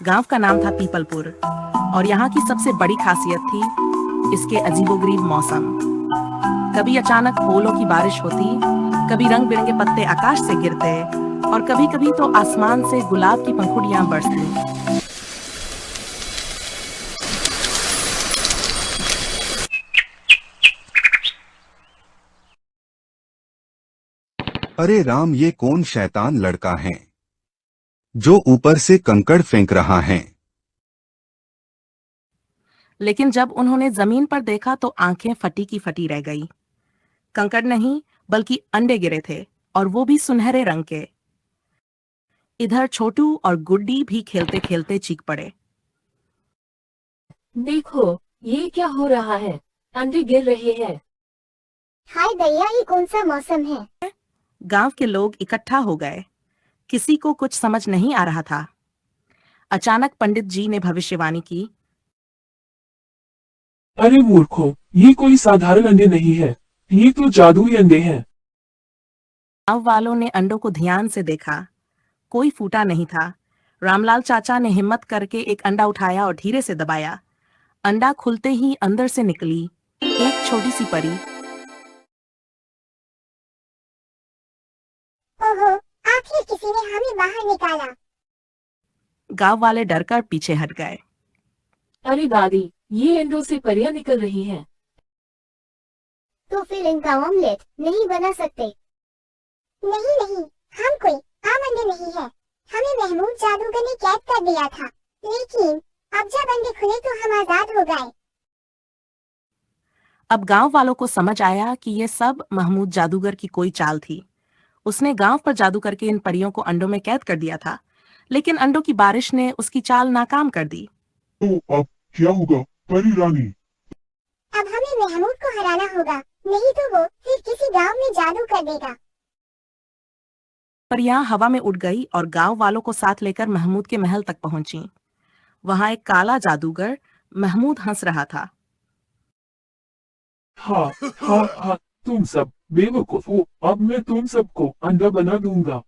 गांव का नाम था पीपलपुर और यहाँ की सबसे बड़ी खासियत थी इसके अजीबोगरीब मौसम। कभी अचानक ओलों की बारिश होती, कभी रंग बिरंगे पत्ते आकाश से गिरते और कभी कभी तो आसमान से गुलाब की पंखुड़ियां बरसती। अरे राम, ये कौन शैतान लड़का है जो ऊपर से कंकड़ फेंक रहा है। लेकिन जब उन्होंने जमीन पर देखा तो आंखें फटी की फटी रह गई। कंकड़ नहीं बल्कि अंडे गिरे थे, और वो भी सुनहरे रंग के। इधर छोटू और गुड्डी भी खेलते खेलते चीख पड़े। देखो, ये क्या हो रहा है? अंडे गिर रहे हैं। हाय भैया, ये कौन सा मौसम है? गांव के लोग इकट्ठा हो गए। किसी को कुछ समझ नहीं आ रहा था। अचानक पंडित जी ने भविष्यवाणी की। अरे मूर्खों, ये कोई साधारण अंडे नहीं है, ये तो जादुई अंडे हैं। गांव वालों ने अंडों को ध्यान से देखा। कोई फूटा नहीं था। रामलाल चाचा ने हिम्मत करके एक अंडा उठाया और धीरे से दबाया। अंडा खुलते ही अंदर से निकली एक छोटी सी परी। ओहो, आखिर किसी ने हमें बाहर निकाला। गांव वाले डरकर पीछे हट गए। अरे दादी, ये अंडों से परियां निकल रही हैं। तो फिर इनका ऑमलेट नहीं बना सकते? नहीं नहीं, हम कोई आम अंडे नहीं है। हमें महमूद जादूगर ने कैद कर दिया था, लेकिन अब जब अंडे खुले तो हम आजाद हो गए। अब गांव वालों को समझ आया कि ये सब महमूद जादूगर की कोई चाल थी। उसने गांव पर जादू करके इन परियों को अंडों में कैद कर दिया था, लेकिन अंडों की बारिश ने उसकी चाल नाकाम कर दी। तो अब क्या होगा परी रानी? अब हमें महमूद को हराना होगा, नहीं तो वो फिर किसी गांव में जादू कर देगा। परियां हवा में उड़ गई और गांव वालों को साथ लेकर महमूद के महल तक पहुंची। वहां एक काला जादूगर महमूद हंस रहा था। हाँ हाँ हाँ, तुम सब बेवकूफ हो। अब मैं तुम सबको अंडा बना दूंगा।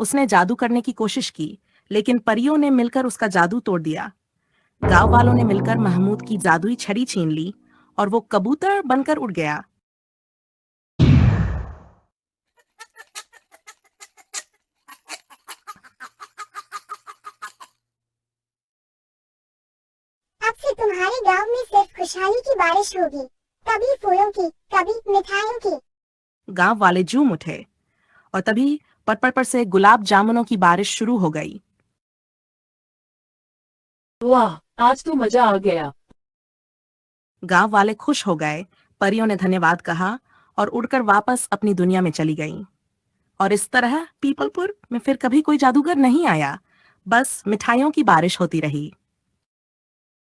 उसने जादू करने की कोशिश की, लेकिन परियों ने मिलकर उसका जादू तोड़ दिया। गांव वालों ने मिलकर महमूद की जादुई छड़ी छीन ली और वो कबूतर बनकर उड़ गया। अब से तुम्हारे गांव में सिर्फ खुशहाली की बारिश होगी, कभी फूलों की, कभी मिठाइयों की। गांव वाले झूम उठे और तभी पटपट पर से गुलाब जामुनों की बारिश शुरू हो गई। वाह, आज तो मजा आ गया। गांव वाले खुश हो गए। परियों ने धन्यवाद कहा और उड़कर वापस अपनी दुनिया में चली गईं। और इस तरह पीपलपुर में फिर कभी कोई जादूगर नहीं आया, बस मिठाइयों की बारिश होती रही।